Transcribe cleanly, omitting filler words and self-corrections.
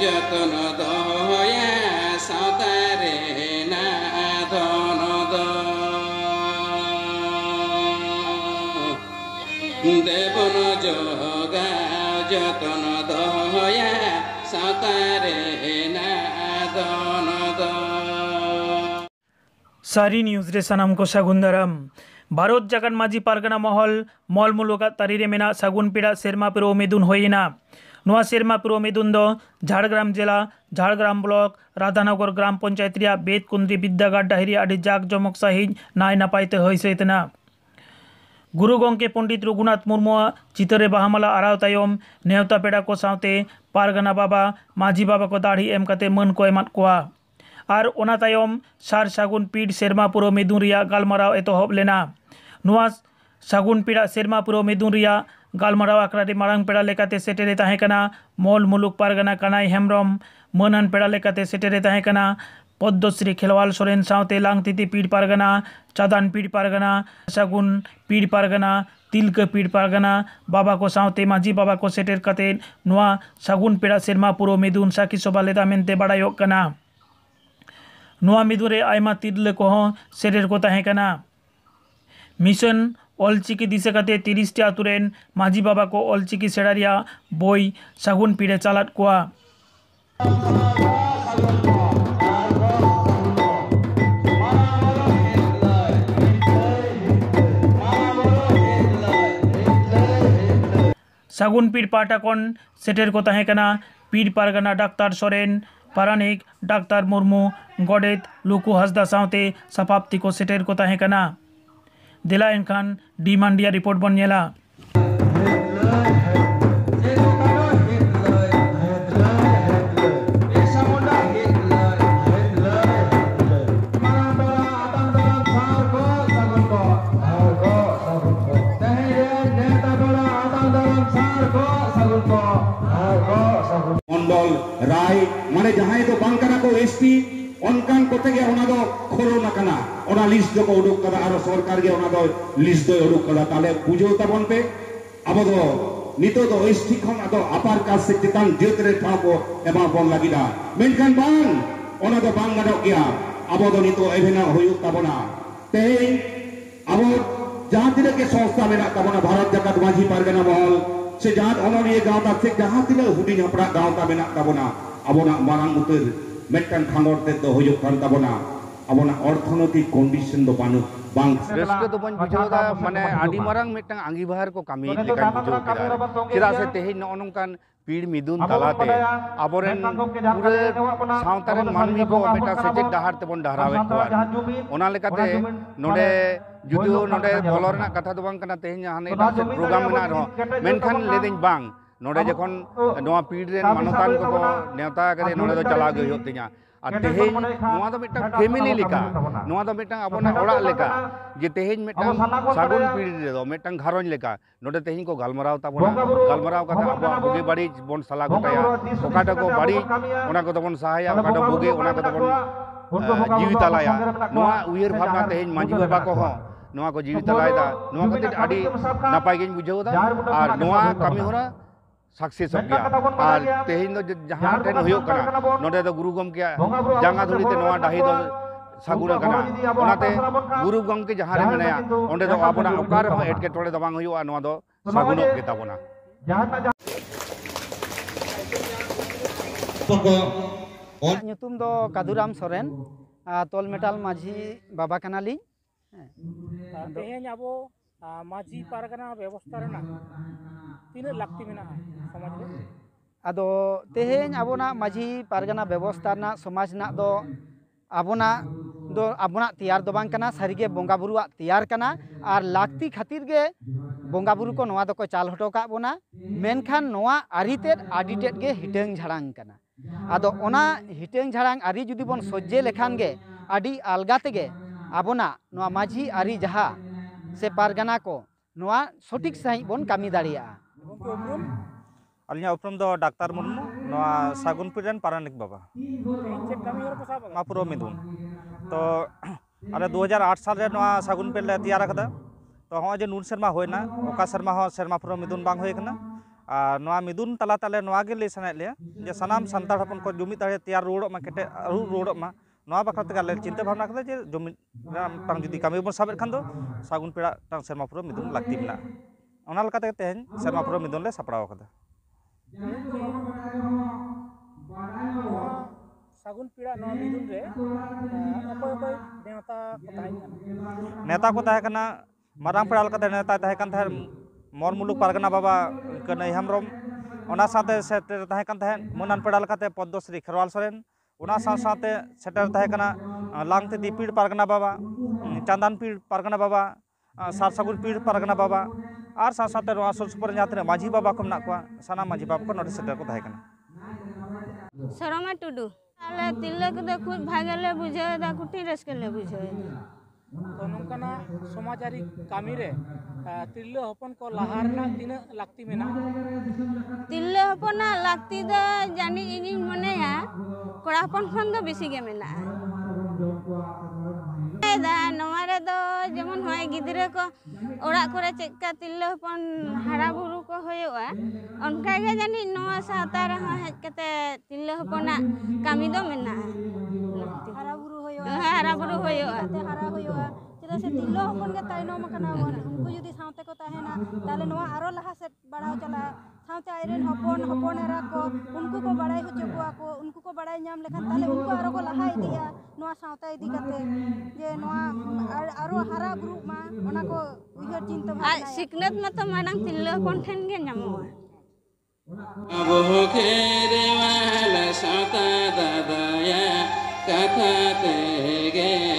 যতন দয়া সাঁতারে না ধন দেবন যোগা যতন দয়া সাঁতারে না ধন सारी न्यूज़ रे सनम को सागुन दाराम भारत जागान माजी पारगना महल मल मुलुगा तारीरे मेना सागुन पीड़ा सेरमा पुरो मेदुन होइना नोआ सेरमा पुरो मेदुन दो झाड़ग्राम जिला झाड़ग्राम ब्लॉक राधानगर ग्राम पंचायत रिया बेतकुंद्री विद्यागार डाहिरी आदि जाक जमक साहिज नाय नापायते होइसेतना गुरु गंके पंडित रघुनाथ मुर्मू चितरे बाहामाला आराव तायम नेवता पेड़ा को सावते पारगना बाबा माजी बाबा को दाढ़ी एम कते मन को एमात कोआ और ओना तायम सार सागुन पीड़ सेरमा पुरो मेदुन रिया गालमाराव एतहब लेना नोआ सागुन पीड़ा सेरमा पुरो मेदुन रिया गालमाराव आखड़ा रे मारांग पेड़ा लेकाते सेटेरे ताहें कना मल मुलुक पारगना कानाई हेम्ब्रम मनान पेड़ा लेकाते सेटेरे ताहें कना पद्मश्री खेलवाल सोरेन सावते लांगतिति पीड़ पारगना चादान पीड़ पारगना सागुन पीड़ पारगना तिलक पीड़ पारगना बाबा को सावते माजी बाबा को सेटेर कते नोआ सागुन पीड़ा सेरमा पुरो मेदुन साकी सभा लेदा मेनते बाड़ायोग कना नोआ मेदुन रे आयमा तिरले को सेटेर को ताहें कना मिशन अलचिकी दिशा कते 30 टी आतुरेन माजी बाबा को अलचिकी सेड़ारिया बोई सागुन पीड़े चालात कोआ सागुन पीड़ पाटाकन सेटेर को ताहें कना पीड़ पारगना डाक्तार सोरेन पारानिक डाक्तार मुर्मू गडेत लुकु हसदा सावते सपाप्ति को सेटेर को ताहें कना दिलायन खान डी मांडिया रिपोर्ट बन नेला मंडल राय माने जहां तो बांकना को एसपी अनकान कोते गे ओना दो खोलोना कना ओना लिस्ट दो को उडुक कदा आरो सरकार गे ओना दो लिस्ट दो उडुक कदा ताले बुझो ताबन पे अब दो नितो दो एसटी खन आदो अपार कास्ट से चितान जेत रे ठाव को एमा बन लागिदा मेनखान बांग ओना दो बांग गादो गया अब दो नितो एभेना होयु ताबना ते अब जहां तिने के संस्था मेना ताबना भारत जाकात माजी पारगना महल से जहां ओनरिये गावता से जहां तिने हुडी हपड़ा गावता मेना ताबना अबोना मारांग उतर मेटन खांगोर ते दो होयो कान ताबना अबोना अर्थनैतिक कंडीशन दो बानु बांग रस्के तो बन बुझोदा माने आडी मारांग मेटन आंगीभार को कामी लेका बुझो केदा चिरा से तेहि नोनोंकान पीड़ मिदुन तालाते आबोरेन पूरे सावतारेन मानमी को मेटा सेचेक डाहार तेबन डाहरावे को ओना लेकाते नोडे जुदियो नोडे बोलरना कथा दो बांग कना तेहि हाने प्रोग्राम मेना रहो मेनखान लेदिन बांग नोडे जखन नोआ पीड़ रेन मानतान को नेवता करे नोडे दो चला गयो तिया और तेहे नोआ दो मेटा फैमिली लेका नोआ दो मेटा अबोना ओड़ा लेका जे तेहे मेटा सागुन पीड़ रे दो मेटा घारों लेका नोडे तेहि को गालमराव ताबोना गालमराव कथा अब बुगे बाड़ी बन सला गोटाया ओकाटा को बाड़ी ओना को तबन सहाया ओकाटा बुगे ओना को तबन जीवितालाया नोआ उयेर भावना तेहि मांझी बाबा को हो नोआ को जीवितालायदा नोआ कते आडी नापाय गेन बुझावदा और नोआ कामी होरा सक्सेस हो गया और तेहिन दो जहां ठेन होयो कना नोडे दो गुरु गम के जांगा धुड़ी ते नोआ डाही दो सागुन कना ओनाते गुरु गम के जहां रे मेनाया ओंडे दो आपना ओकार हो एटके टोले दो बांग होयो नोआ दो सागुन के ताबोना ᱧᱩᱛᱩᱢ ᱫᱚ ᱠᱟᱫᱩᱨᱟᱢ ᱥᱚᱨᱮᱱ ᱛᱚᱞ ᱢᱮᱴᱟᱞ ᱢᱟᱹᱡᱷᱤ ᱵᱟᱵᱟ ᱠᱟᱱᱟᱞᱤᱧ तेहेñ आबो माजी पारगना व्यवस्था रेना तीन लाक्ति मेना समाज रे आदो तेहेñ आबोना माᱹᱡᱷᱤ पारगना व्यवस्था ना समाज ना दो आबोना तैयार दो बांग कना सारीगे बोंगा बुरुआ तैयार कना और लाक्ति खातिर गे बोंगा बुरु को नोआ दो चाल हटो का बोना मेनखान नोआ आरितेद आडितेद गे हिटेंग झाड़ांग कना आदो ओना हिटेंग झाड़ांग आरि जुदी बन सज्जे लेखान गे आदि अलगा तेगे आबोना नोआ माᱹᱡᱷᱤ आरि जहा से पारगना को नोआ सठिक सही बन कामी दाड़िया अलिया उपरम दो डाक्तार मुर्मू नोआ सागुन पीड़न पारानिक बाबा मापुरो मिदुन तो अरे 2008 साल रे नोआ सागुन पे ले तैयार कदा तो हो जे नून शर्मा होयना ओका शर्मा हो शर्मा पुरो मिदुन बांग होय कना नवा मिदुन तला ताले नवा गे ले सनाय ले जे सनाम संताड़ हपन को जुमिद दाड़े तैयार रुड़ो मा केटे रुड़ो मा नवा बखरा ते गाले चिंता भावना कदा जे जुमिद टांग जुदी कामी बन साबे खान दो सागुन पेड़ा टांग सेरमा पुरो मिदुन लाक्ति मेना ओना लकाते तेहेन सेरमा पुरो मिदुन ले सपड़ाव कदा सागुन पेड़ा नवा मिदुन रे अकोय अकोय नेता को ताहे कना मारांग पेड़ा लकाते नेता ताहे कन थाहे मोर मुलुक पारगना बाबा कनई हेम्ब्रम ओना साथे सेटर ताहे कन थाहे मुनान पेड़ा लकाते पद्मश्री खेरवाल सोरेन ओना साथे सेटर ताहे कना लांगते दीपीड़ पारगना बाबा चांदान पीड़ पारगना बाबा सार सागुन पीड़ पारगना बाबा और साथे नवा सुर सुपर जाते माझी बाबा को मेना कोआ साना माझी बाबा को नोडे सेटर को ताहे कना सरमा टुडू आले तिलक द खुद भागले बुझे दा कुटी रसकले बुझे तो नोंकाना समाजारी कामी रे तिल्ले हपन को लहारना तीना लाक्ति मेना तिल्ले हपना लाक्ति द जानी इनी मनेया कोड़ा हपन खन द बेसी गे मेना दा नवारे दो जेमन होय गिदरे को ओड़ा करे चेका तिल्ले हपन हारा बुरु को होयोआ अनका गे जानी नवा साता रे हेज कते तिल्ले हपना कामी दो मेना हारा बुरु होयोआ हारा होयोआ चेदा से तिल्लो हपन गे ताइनम कना उनको यदि सावते को ताहेना ताले नवा आरो लहा से बढ़ाव चला सावते आइरेन हपन एरा को उनको को बड़ाई होचो को उनको को बड़ाई नाम लेखान ताले उनको आरो को लहा इदिया नवा सावते इदि कते जे नवा आरो हारा बुरु मा ओना को उइहर चिंता भावना सिकनत मत मानंग तिल्लो हपन ठेन गे नामोआ अब खेरे वाला साता दादाया कथा ते गे